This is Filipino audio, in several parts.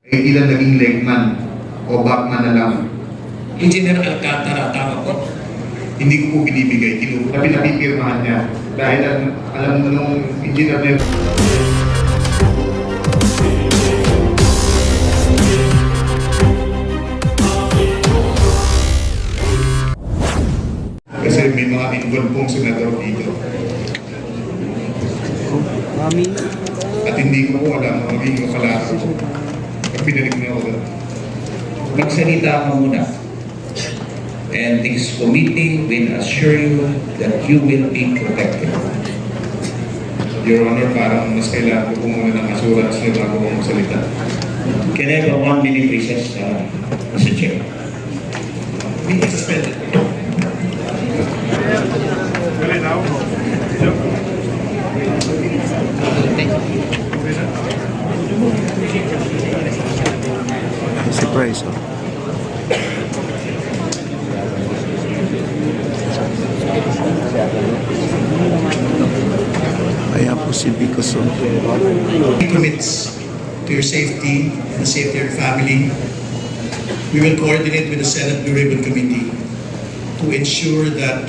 Ay ilan naging legman o backman na lang. Engineer Alcantara, tama po? Hindi ko po binibigay, pinapipirmahan niya. Dahil alam mo nung engineer na yun, kasi may mga involved pong senador dito. Mami. At hindi ko po alam ang magiging kalaro ko. Pag pinalig niya ako doon. Magsalita ka muna. And this committee will assure you that you will be protected. Your Honor, parang mas kailangan ko po muna ng assurance niyo bago ko magsalita. Can I have a 1 minute recess, Mr. Chair? Meeting suspended. Surprise, oh. Kaya po si Vico Soto. Commits to your safety and the safety of your family. We will coordinate with the Senate Blue Ribbon Committee to ensure that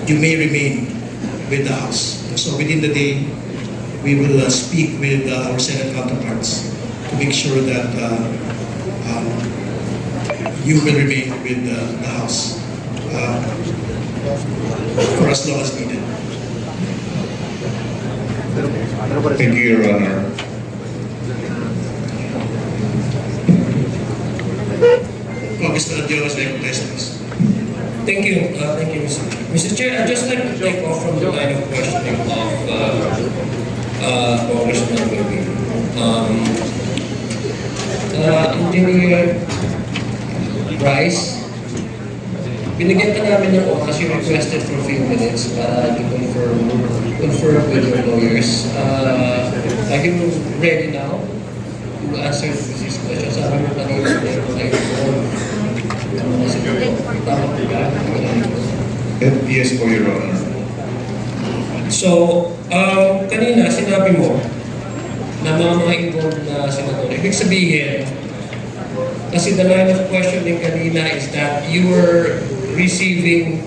you may remain with the House. So within the day, we will speak with our Senate counterparts to make sure that you will remain with the House for as long as needed. Thank you, Your Honor. Congressman Adjo is recognized, please. Thank you, Mr. Chair. I'd just like to take off from the line of questioning of Congressman Ruby. Engineer Bryce, binigyan ka namin ng oras, you requested for a few minutes para to confirm with your lawyers. Are you ready now to answer these questions? Sabi mo kanina Yes po, Your Honor. So, kanina sinabi mo na mga involved na senador. Ibig sabihin, kasi the line of questioning kanina is that you were receiving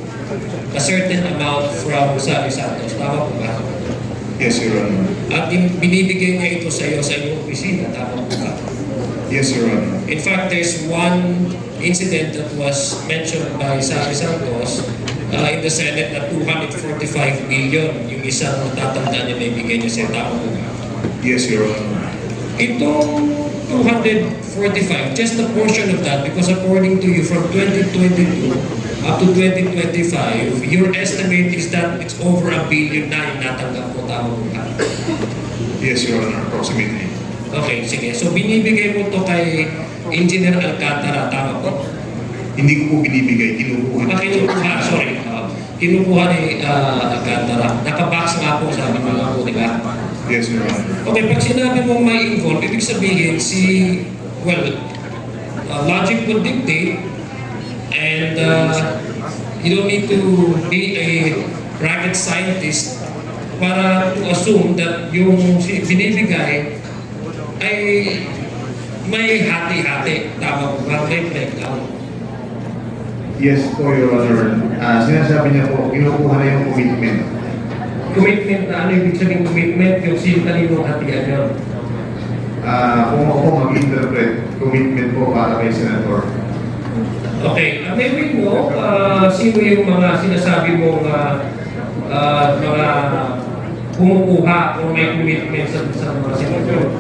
a certain amount from Sally Santos. Tama po ba? Yes, Your Honor. At binibigay niya ito sa iyo sa iyong opisina. Tama po ba? Yes, Your Honor. In fact, there's one incident that was mentioned by Sally Santos in the Senate na 245 billion yung isang tatandaan niya na ibigay niya sa tao po. Yes, Your Honor. Itong 245, just a portion of that, because according to you, from 2022 up to 2025, your estimate is that it's over $1 billion na yung natanggap mo tao po. Yes, Your Honor. Approximately. Okay, sige. So binibigay mo to kay Engineer Alcantara, tama po? Hindi ko po binibigay, kinukuha. Kinukuha, sorry. Kinukuha ni Alcantara. Nakabox nga po, sabi mo nga po, di ba? Yes, Your Honor. Okay, pag sinabi mong may involved, ibig sabihin logic would dictate and you don't need to be a rocket scientist para to assume that yung binibigay ay may hati-hati. Tama po ba? May breakdown. Yes po, Your Honor. Sinasabi niya po, kinukuha na yung commitment. Commitment na ano ibig sabihin commitment? Yung sino-talinong hatian yun. Kung ako mag-interpret, commitment po para kay Senator. Okay, may we know sino yung mga sinasabi mong mga kumukuha o may commitment sa mga senador?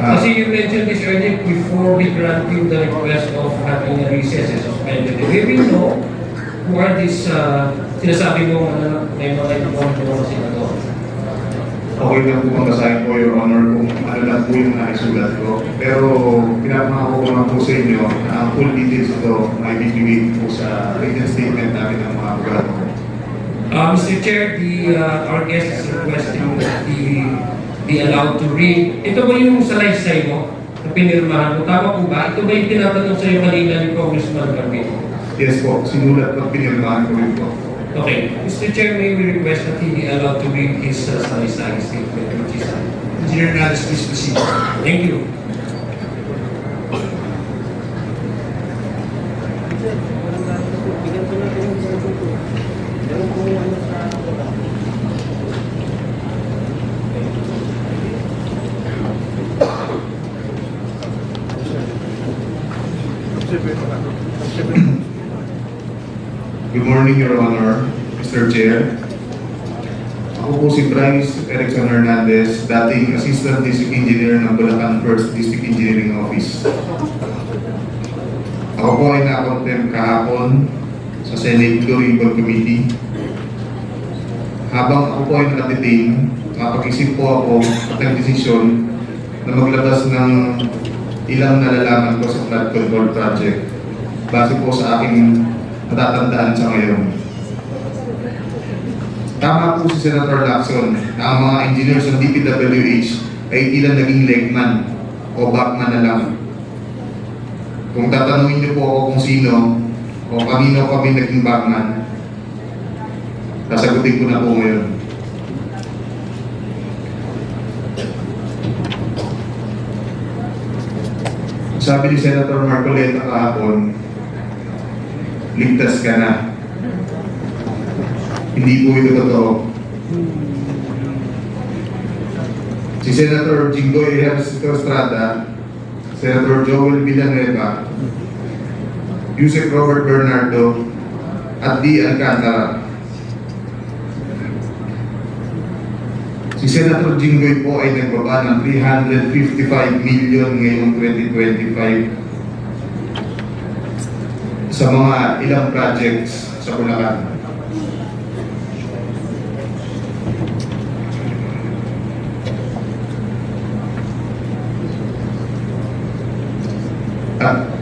Kasi you mentioned this earlier before we grant you the request of having a recess and suspended. We will know who are these sinasabi mo may mga involved na mga senador. Okay lang po magkasahin po, Your Honor, kung ano lang po yung naisulat ko. Pero pinapangako ko naman po sa inyo na ang full details ito ay bibigay po sa written statement namin ng mga abogado. Mr. Chair, our guest is requesting that be allowed to read. Ito ba yung salaysay mo na pinirmahan mo? Tama po ba? Ito ba yung tinatanong sa iyo kanina ni Congressman Garbin? Yes po, sinulat ko, pinirmahan ko rin po. Okay. Mr. Chair, may we request that he be allowed to read his salaysay statement, which is Engineer Hernandez, please proceed. Thank you. Good morning, Your Honor, Mr. Chair. Ako po si Bryce Erickson Hernandez, dating Assistant District Engineer ng Bulacan 1st District Engineering Office. Ako po ay na-contempt kahapon sa Senate Blue Ribbon Committee. Habang ako po ay nakadetain, nakapag-isip po ako at nag-desisyon na maglabas ng ilang nalalaman ko sa flood control project base po sa aking natatandaan sa ngayon. Tama po si Senator Lacson na ang mga engineers ng DPWH ay ilang naging legman o backman na lang. Kung tatanungin niyo po ako kung sino o kanino kami naging backman, sasagutin ko na po ngayon. Sabi ni Senator Marcoleta kahapon, ligtas ka na. Hindi po ito totoo. Si Senator Jinggoy Ejercito Estrada, Senator Joel Villanueva, Yusek Robert Bernardo, at D. Alcantara. Si Senator Jinggoy po ay nagbaba ng 355 million ngayong 2025 sa mga ilang projects sa Bulacan. At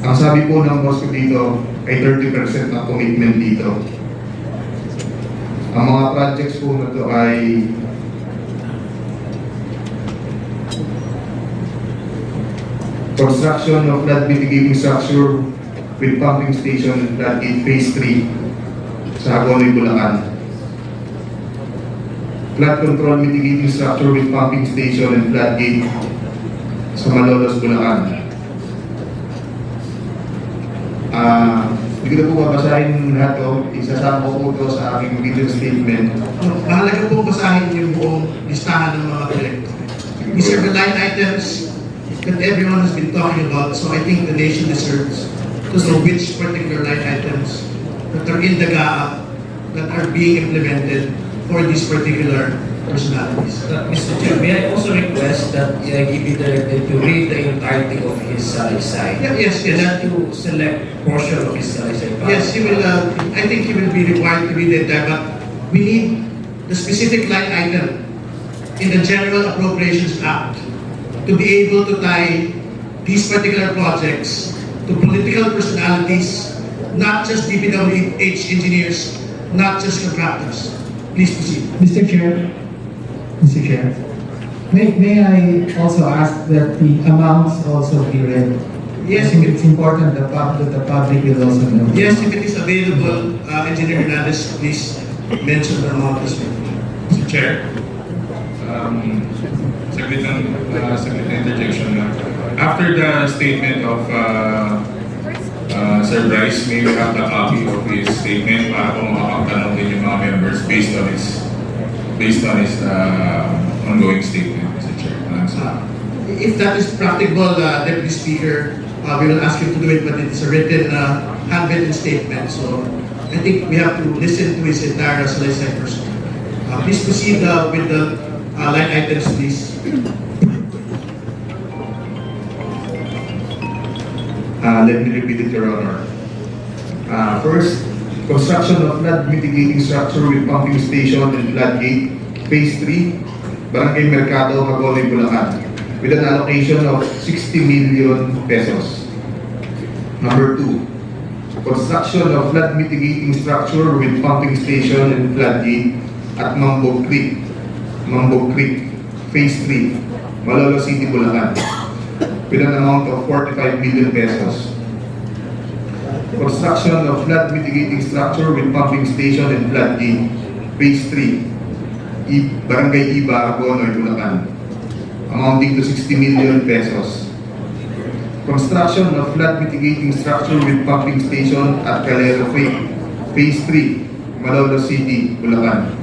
ang sabi po ng boss ko dito ay 30% ng commitment dito. Ang mga projects po na to ay construction of flood mitigating structure with pumping station and floodgate phase 3 sa Hagonoy, Bulacan. Flood control mitigating structure with pumping station and floodgate sa Malolos, Bulacan. Hindi ko na po babasahin lahat to. Isasama ko po ito sa aking video statement. Mahalaga po basahin yung buong listahan ng mga proyekto. These are the line items that everyone has been talking about, so I think the nation deserves to know which particular line items that are in the GAA that are being implemented for these particular personalities. Mr. Chair, may I also request that I give you directed to read the entirety of his salaysay? Yes, yes. Not to select portion of his salaysay. Yes, he will. I think he will be required to read it there, but we need the specific line item in the General Appropriations Act to be able to tie these particular projects to political personalities, not just DPWH engineers, not just contractors. Please proceed. Mr. Chair, may I also ask that the amounts also be read? Yes, I think it's important that the public will also know. Yes, if it is available, Engineer Hernandez, please mention the amount as well. Mr. Chair, saglit na interjection lang. After the statement of Sir Bryce, may we have the copy of his statement para po makapagtanong din yung mga members based on his ongoing statement, Mr. Chair. If that is practicable, Deputy Speaker, we will ask you to do it, but it's a written, handwritten statement. So I think we have to listen to his entire salaysay first. Please proceed with the line items, please. Let me repeat it, Your Honor. First, construction of flood mitigating structure with pumping station and floodgate, phase 3, Barangay Mercado, Hagonoy, Bulacan, with an allocation of 60 million pesos. Number 2, construction of flood mitigating structure with pumping station and floodgate at Mambog Creek, phase 3, Malolos City, Bulacan, with an amount of 45 million pesos. Construction of flood mitigating structure with pumping station and floodgate, phase 3, Barangay Iba, Hagonoy, Bulacan, amounting to 60 million pesos. Construction of flood mitigating structure with pumping station at Calero Phase 3, Malolos City, Bulacan,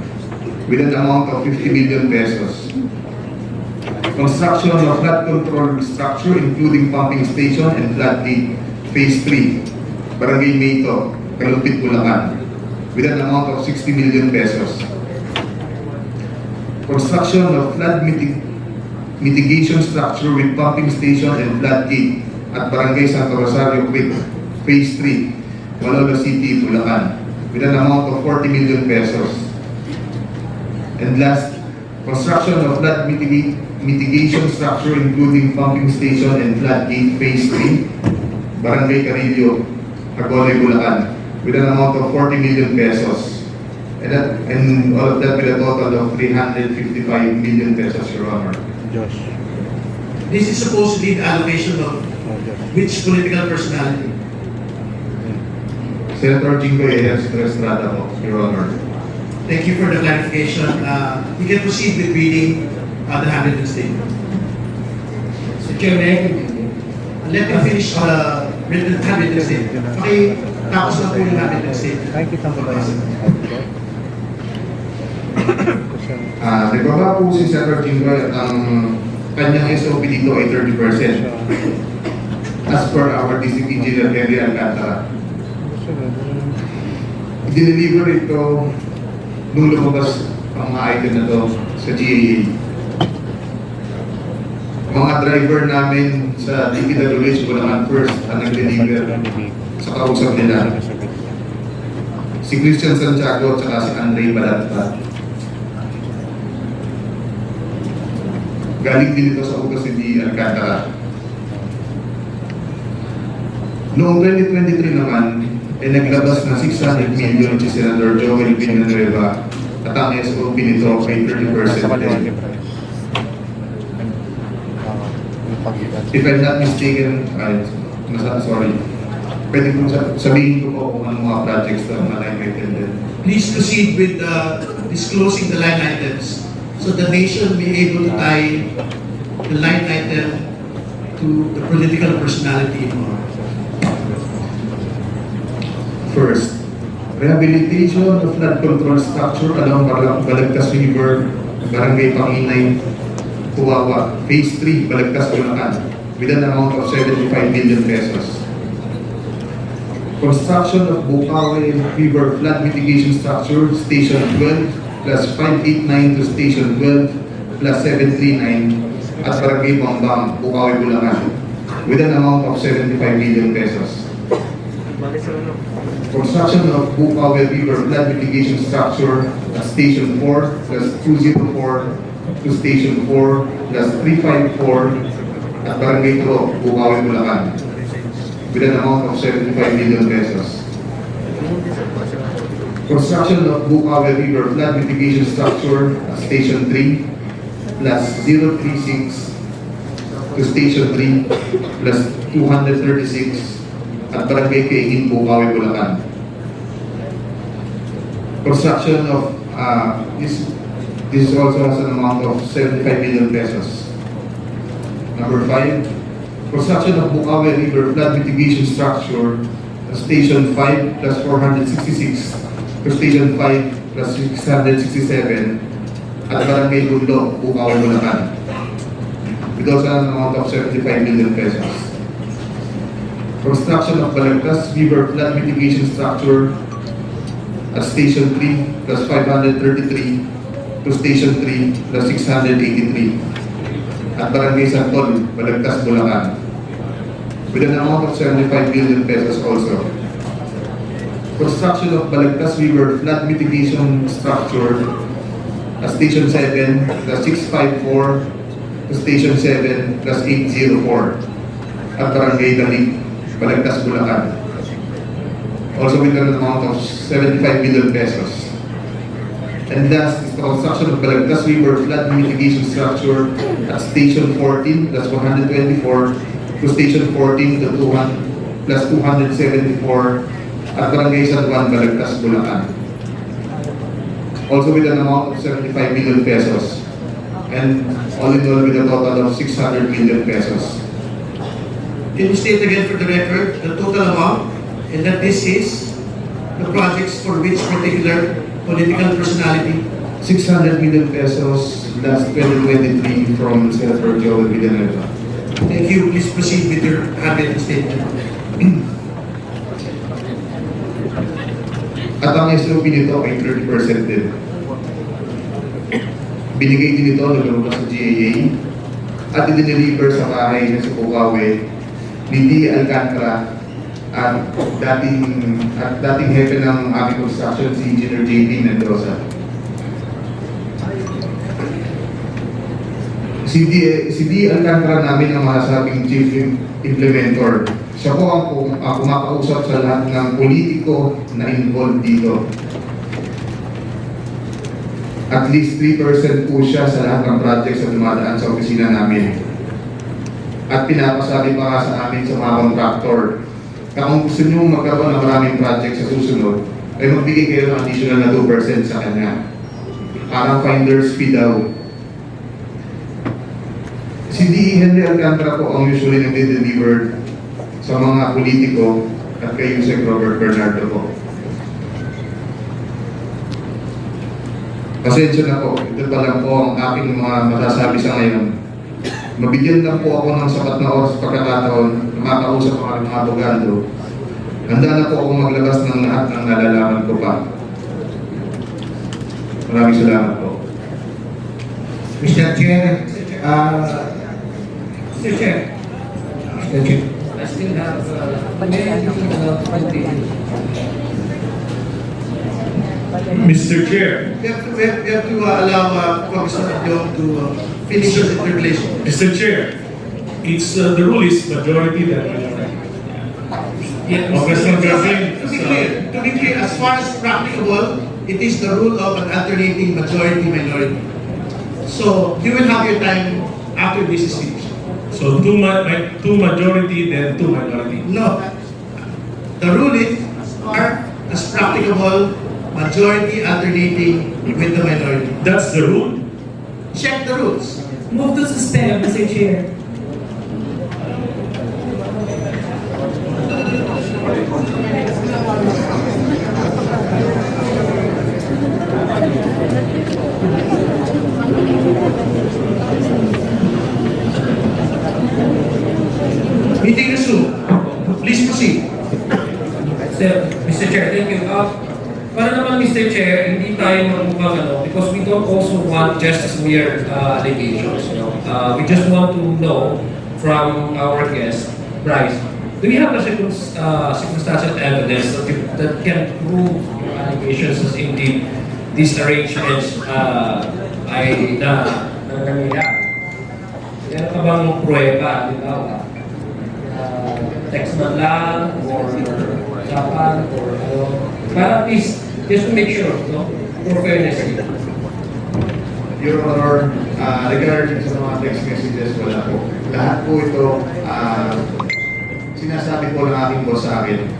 with an amount of 50 million pesos. Construction of flood control structure including pumping station and floodgate Phase 3, Barangay Mayto, Kalupit, Bulacan, with an amount of 60 million pesos. Construction of flood mitigation structure with pumping station and floodgate at Barangay Santo Rosario Creek, Phase 3, Malolos City, Bulacan, with an amount of 40 million pesos. And last, construction of flood mitigation structure including pumping station and floodgate Phase 3, Barangay Carillo, Agole, Bulacan, with an amount of 40 million pesos. And all of that with a total of 355 million pesos, Your Honor. Josh. This is supposed to be the allocation of which political personality? Senator Jinggoy Estrada po, Your Honor. Thank you for the clarification. We can proceed with reading the handwritten statement. So, Chair, may I continue? Let me finish the handwritten statement. Okay, tapos na po yung handwritten statement. Nakikita mo ba yun? Nagbaba po si Senator Jinggoy at ang kanyang SOP dito ay 30%. As per our District Engineer Henry Alcantara. I-deliver ito nung lumabas ang mga item na to sa GAA. Mga driver namin sa DPWH Bulacan First ang nag-deliver sa kausap nila. Si Christian Santiago at saka si Andre Balanta. Galing din ito sa utos ni Alcantara. Noong 2023 naman, naglabas na 600 million si Senator Joel Villanueva at ang SOP nito ay 30% din. If I'm not mistaken, sorry, pwede kong sabihin ko po kung anong mga projects na mga line item din. Please proceed with disclosing the line items so the nation be able to tie the line item to the political personality involved. First, rehabilitation of flood control structure along Balagtas River, Barangay Panginay, Huwawa, Phase 3, Balagtas, Bulacan, with an amount of 75 million pesos. Construction of Bukawe River Flood Mitigation Structure, Station 12, plus 589 to Station 12, plus 739, at Barangay Bambang, Bukawe, Bulacan, with an amount of 75 million pesos. Construction of Bukawe River Flood Mitigation Structure at Station 4 plus 204 to Station 4 plus 354 at Barangay Tro, Bukawe, Bulacan, with an amount of 75 million pesos. Construction of Bukawe River Flood Mitigation Structure at Station 3 plus 036 to Station 3 plus 236 at Barangay Kaingin, Bukawe, Bulacan. Construction of this also has an amount of 75 million pesos. Number 5, construction of Bukawe River Flood Mitigation Structure at Station 5 plus 466 to Station 5 plus 667 at Barangay Lundo, Bukawe, Bulacan, with also an amount of 75 million pesos. Construction of Balagtas River Flood Mitigation Structure at Station 3 plus 533 to Station 3 plus 683 at Barangay Santol, Balagtas, Bulacan, with an amount of 75 million pesos also. Construction of Balagtas River Flood Mitigation Structure at Station 7 plus 654 to Station 7 plus 804 at Barangay Dalig, Balagtas, Bulacan, also with an amount of 75 million pesos. And last is the construction of Balagtas River Flood Mitigation Structure at Station 14 plus 124 to Station 14 to 200 plus 274 at Barangay San Juan, Balagtas, Bulacan, also with an amount of 75 million pesos. And all in all, with a total of 600 million pesos. Can you state again for the record the total amount and that this is the projects for which particular political personality? 600 million pesos last 2023 from Senator Joel Villanueva. Thank you. Please proceed with your handwritten statement. At ang SOP nito ay 30% din. Binigay din ito ng lumabas sa GAA at i-deliver sa bahay na sa Pukawe ni D. Alcantara at dating hepe ng aming construction si Engineer J.D. Mendoza. Si D. Alcantara namin ang masasabing chief implementor. Siya po ang kumakausap sa lahat ng politiko na involved dito. At least 3% po siya sa lahat ng projects na dumadaan sa opisina namin. At pinapasabi pa nga sa amin sa mga contractor na kung gusto nyo magkaroon ng maraming project sa susunod, ay magbigay kayo ng additional na 2% sa kanya. Parang finder's fee daw. Si D. Henry Alcantara po ang usually nag-deliver sa mga politiko at kay Yusek Robert Bernardo po. Pasensya na po, ito pa lang po ang aking mga masasabi sa ngayon. Mabigyan lang po ako ng sapat na oras pagkakataon na makausap ang aking mga abogado. Handa na po akong maglabas ng lahat ng nalalaman ko pa. Maraming salamat po. Mr. Chair, Mr. Chair. Mr. Chair. I still have Mr. Chair, We have to allow Congressman Adjong to finish his interpellation. Mr. Chair, it's the rule is majority that Congressman Gavin. To be clear, as far as practicable, it is the rule of an alternating majority-minority. So you will have your time after this is finished. So two majority, then two minority. No. The rule is, as practicable, majority alternating with the minority. That's the rule. Check the rules. Move to suspend, Mr. Chair. Meeting resumed. Please proceed. Mr. Chair, thank you. Para naman, Mr. Chair, hindi tayo magmukhang because we don't also want just as mere allegations. You know? We just want to know from our guest, Bryce, do we have a circumstantial evidence that can prove your allegations as indeed these arrangements ay nangyayari? Meron ka bang pruweba, di ba? Text man lang, or usapan, or ano, para at least, just to make sure, no? For fairness. Your Honor, regarding sa mga text messages, wala po. Lahat po ito, sinasabi po ng aking boss sa akin.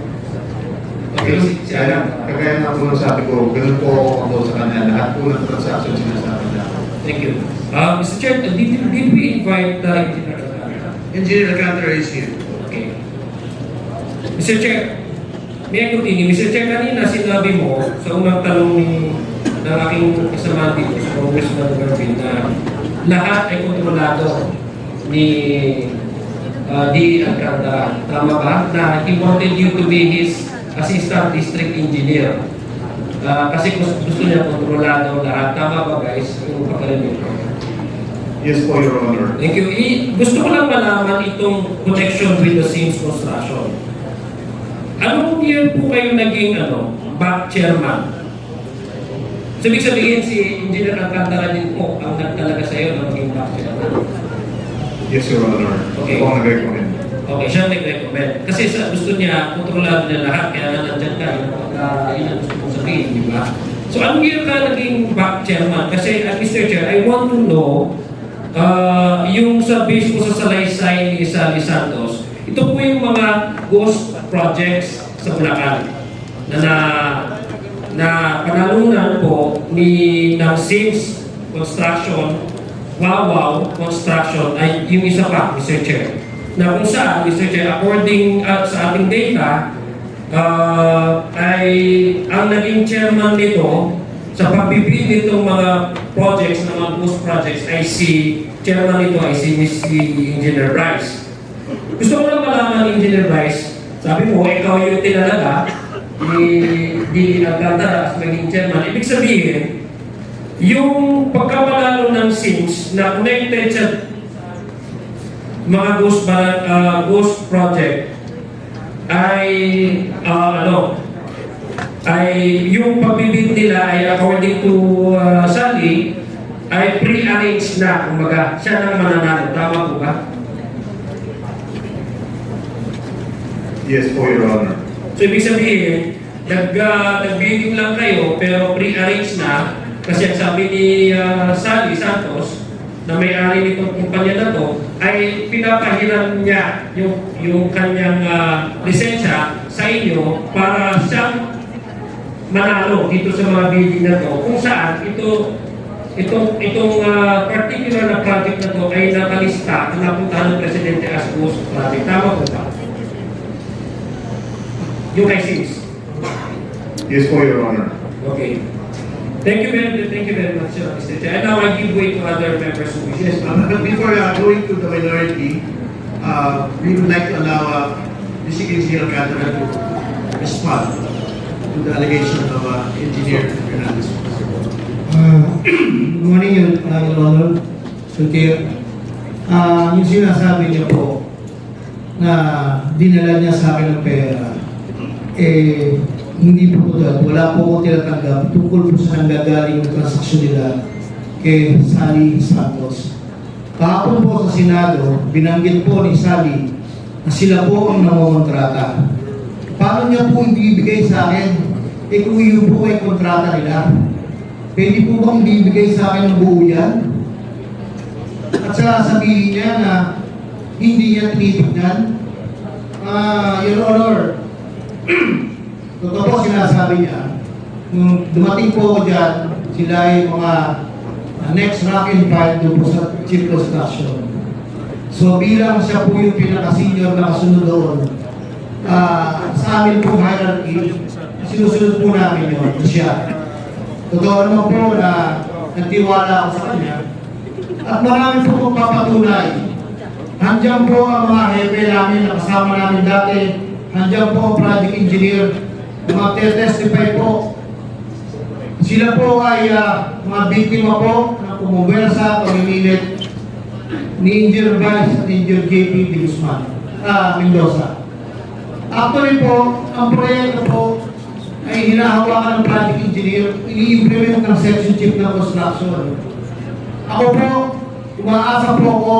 Kagaya na po nung sabi ko, ganun po ako sa kanya. Lahat po ng transaction sinasabi niya. Thank you. Mr. Chair, did we invite the engineer? Engineer Alcantara is here. Okay. Mr. Chair, may I continue? Mr. Chair, kanina sinabi mo sa unang tanong ng aking kasama dito sa Congressman Garvin na lahat ay kontrolado ni D. Alcantara. Tama ba? Na he wanted you to be his assistant district engineer. Kasi gusto niya kontrolado lahat. Tama ba guys? Yung pagkalamin ko. Yes po, Your Honor. Thank you. Gusto ko lang malaman itong connection with the Sims Construction. Anong year po kayo naging back chairman? So, ibig sabihin si Engineer Alcantara din po ang nagtalaga sa iyo na maging back chairman. Yes, Your Honor. Okay. Ako ang nag-recommend. Okay, siya nag-recommend. Kasi gusto niya, kontrolado niya lahat, kaya nga nandyan ka, yun ang gusto kong sabihin, di ba? So, anong year ka naging back chairman? Kasi, Mr. Chair, I want to know, yung sa base po sa salaysay ni Sally Santos, ito po yung mga ghost projects sa Bulacan na panalunan po ng Sims Construction Wawaw Construction ay yung isa pa, Mr. Chair. Na kung saan, Mr. Chair, according sa ating data, ay ang naging chairman nito sa pagbibid nitong mga projects na mga ghost projects ay chairman nito ay si Engineer Bryce. Gusto ko lang malaman, Engineer Bryce, sabi mo, ikaw yung tinalaga ni Alcantara as maging chairman. Ibig sabihin, yung pagkamalalo ng SIMS na connected sa mga ghost project ay ay yung pagbibid nila ay according to Sally ay pre-arranged na, kumbaga, siya nang mananalo. Tama po ba? Yes po, Your Honor. So, ibig sabihin, nag-bidding lang kayo, pero pre-arranged na, kasi ang sabi ni Sally Santos, na may-ari nitong kumpanya na to, ay pinapahiram niya yung kanyang lisensya sa inyo para siyang manalo dito sa mga bidding na to, kung saan itong particular na project na to ay nakalista na napuntahan ng Presidente as ghost project. Tama po ba? Yung kay SIMS. Yes po, Your Honor. Okay. Thank you very much, Mr. Chair. And now I give way to other members who wish. Yes, but before going to the minority, we would like to allow Mr. Engineer Alcantara to respond to the allegation of Engineer Hernandez. Good morning, Your Honor, Mr. Chair. Yung sinasabi niya po na dinala niya sa akin ng pera, hindi po totoo. Wala po akong tinatanggap tungkol po sa nanggagaling ng transaksyon nila kay Sally Santos. Kahapon po sa Senado, binanggit po ni Sally na sila po ang nangongontrata. Paano niya po ibibigay sa akin? Kung yun po ay kontrata nila. Pwede po bang ibibigay sa akin ng buo yan? At sabihin niya na hindi niya tinitignan. Your Honor, totoo po sinasabi niya, nung dumating po ako dyan, sila ay mga next rank and file doon po sa chief construction. So bilang siya po yung pinaka-senior na kasunod doon, sa amin po hierarchy, sinusunod po namin yun, siya. Totoo naman po na nagtiwala ako sa kanya. At marami po kong papatunay. Nandiyan po ang mga hepe namin na kasama namin dati. Nandiyan po ang project engineer na mag-testify po. Sila po ay mga biktima po na pumuwersa, pamimilit ni Engineer Bryce at Engineer JP de Guzman, Mendoza. Actually po, ang proyekto po ay hinahawakan ng project engineer, i-implement ng section chief ng construction. Ako po, umaasa po ako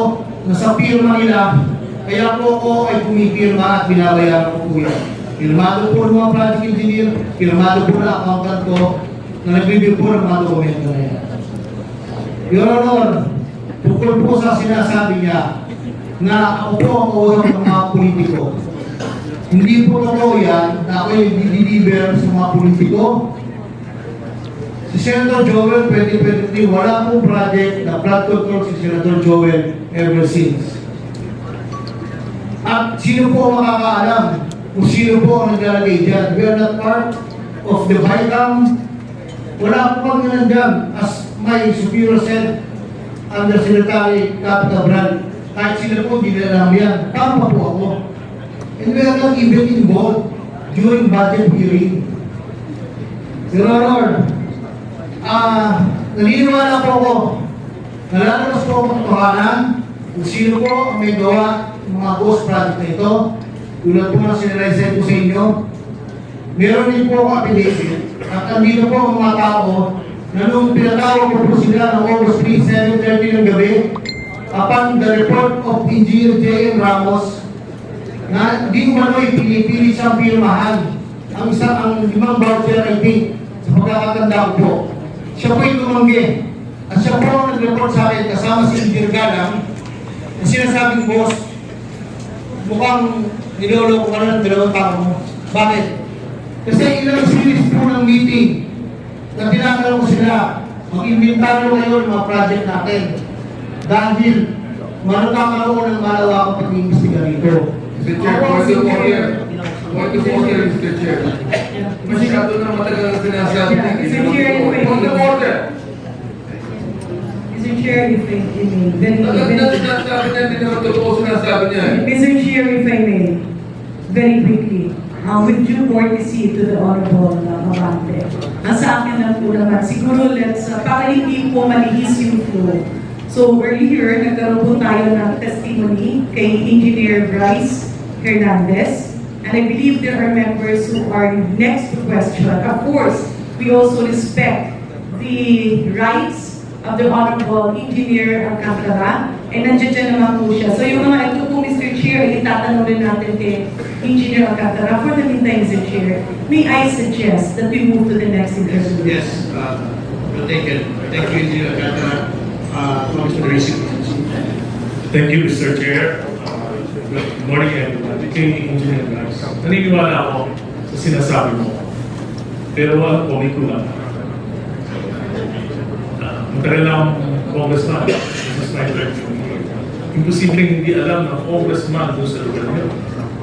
na sa firma nila, kaya po ako ay pumipirma at binabayaran ko po yan. Firmado po ng mga project engineer, firmado po ng accountant ko, na nag-review po ng mga dokumento na yan. Your Honor, tungkol po sa sinasabi niya na ako po ang kausap ng mga politiko. Hindi po totoo yan na ako yung dideliver sa mga politiko. Si Senator Joel, 2023, wala pong project na flood control si Senator Joel ever since. At sino po ang makakaalam kung sino po ang naglalagay dyan? We are not part of the BICAM. Wala po kami nandyan as my superior said, Undersecretary Capital Brand. Kahit sila po, hindi na alam yan. Tama po ako. And we are not even involved during budget hearing. Your Honor, naniniwala po ako, nalalabas po ang katotohanan kung sino po ang may gawa ng mga ghost project na ito. Tulad po na sinalize ko sa inyo. Meron din po ako affidavit at nandito po ang mga tao na nung pinatawag ko po sila ng August 3, 7:30 ng gabi upon the report of Engineer J.M. Ramos na hindi mo mano'y pinipili siyang pirmahan. Ang limang voucher I think sa pagkakatanda ko po. Siya po yung tumanggi. At siya po ang nag-report sa akin kasama si Engineer Galang na sinasabing, boss, mukhang niloloko ka na ng 2 taon mo. Bakit? Kasi ilang series po ng meeting na tinatanong ko sila, mag-inventaryo kayo ng mga project natin. dahil magkakaroon ng malawakang pag-iimbestiga rito. Mr. Chair, point of order. Point of order, Mr. Chair. Masyado na matagal ang sinasabi niya. Mr. Chair, Point of order. Mr. Chair, if I may, Tagal na sinasabi niya, hindi naman totoo sinasabi niya. Mr. Chair, if I may, very quickly, with due courtesy to the Honorable Mabante, ang sa akin lang po naman, siguro para hindi po malihis yung flow. So earlier, nagkaroon po tayo ng testimony kay Engineer Bryce Hernandez, and I believe there are members who are next to question. Of course, we also respect the rights of the Honorable Engineer Alcantara, and nandiyan dyan naman po siya. So yung mga ito po, Mr. Chair, itatanong rin natin kay Engineer Alcantara. For the meantime, Mr. Chair, may I suggest that we move to the next interview? Yes, well taken. Thank you, Engineer Alcantara. Mr. Racing. Thank you, Mr. Chair. Good morning, everybody. Kay Engineer Guys. Naniniwala ako sa sinasabi mo. Pero alam ko, may kulang. Matagal na akong congressman. This is my third term. Imposible hindi alam ng congressman doon sa lugar niyo.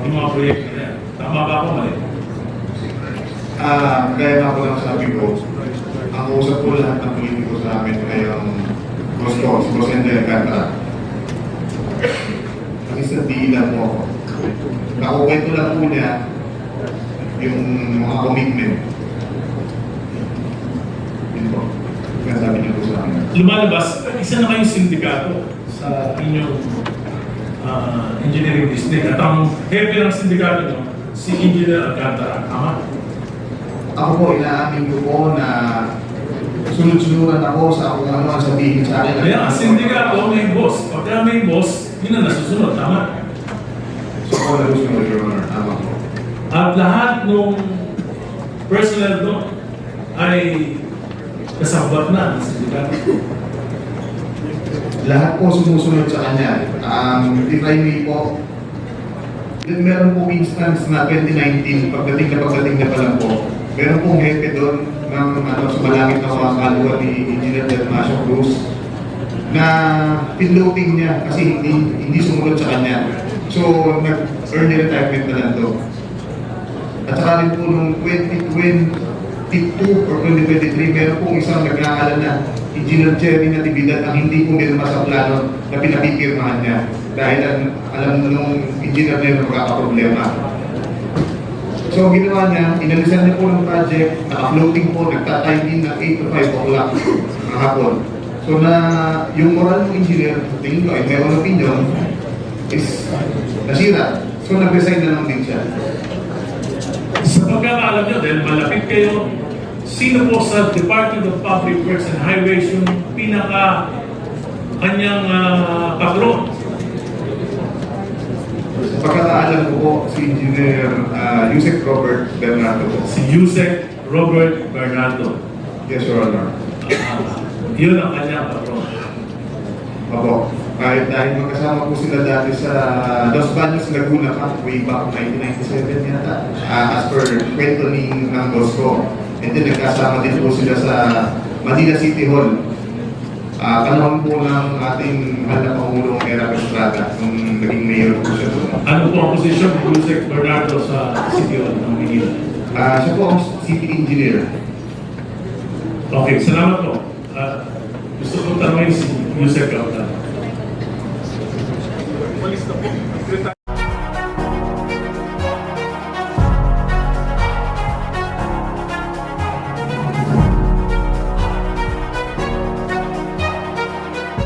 Yung mga proyekto na yan. Tama ba ako, mali? Gaya na ako lang sabi ko, ang usap ko lahat ng politiko sa amin ngayong gusto, si Rosenda Alcantara. Ang isang diilan mo ako. Nakukwento lang po niya yung mga commitment. Yun po. Kaya sabi niya po sa amin. Lumalabas, isa na kayong sindikato sa inyong engineering district. At ang hepe ng sindikato nyo, si Engineer Alcantara. Tama? Ako po, inaamin ko po na sunod-sunuran ako sa kung ano ang sabihin sa akin. Kaya ang sindikato may boss. Pagka may boss, yun ang nasusunod. Tama? So, ako na gusto mo, Your Honor. Tama po. At lahat ng personnel doon ay kasabat na ng sindikato. Lahat po sumusunod sa kanya. If I may po, meron po instance na 2019, pagdating na pa lang po, meron pong hepe doon ng sa malangit na mga kalwa ni Engineer Delmasio Cruz na pinloading niya kasi hindi sumunod sa kanya. So, nag-early retirement na lang doon. At saka rin po noong 2022 or 2023, meron pong isang nag-aaral na Engineer Cherry Natividad ang hindi po nilma sa plano na pinapipirmahan niya dahil alam nung engineer na yun magkakaproblema. So, ginawa niya, inalisan niya po ng project, naka-floating po, nagta-timing ng 8 to 5 o'clock ng hapon. So, na yung moral ng engineer, tingin ko ay meron opinion, is nasira. So, nag-resign na lang din siya. Sa pagkakaalam nyo, dahil malapit kayo, sino po sa Department of Public Works and Highways yung kanyang patron? Sa pagkakaalam ko po, si Engineer Yusek Robert Bernardo po. Si Yusek Robert Bernardo. Yes, Your Honor. Yun ang kanyang patron. Opo. Kahit dahil magkasama po sila dati sa Los Baños, Laguna pa, way back 1997 yata, as per kwento ng boss ko. And then nagkasama din po sila sa Manila City Hall. Panahon po ng ating mahal na Pangulong Era Estrada nung naging mayor po siya doon. Ano po ang posisyon ni Yusek Bernardo sa City Hall ng Manila? Siya po ang city engineer. Okay, salamat po. Gusto kong tanongin si Yusek Bernardo.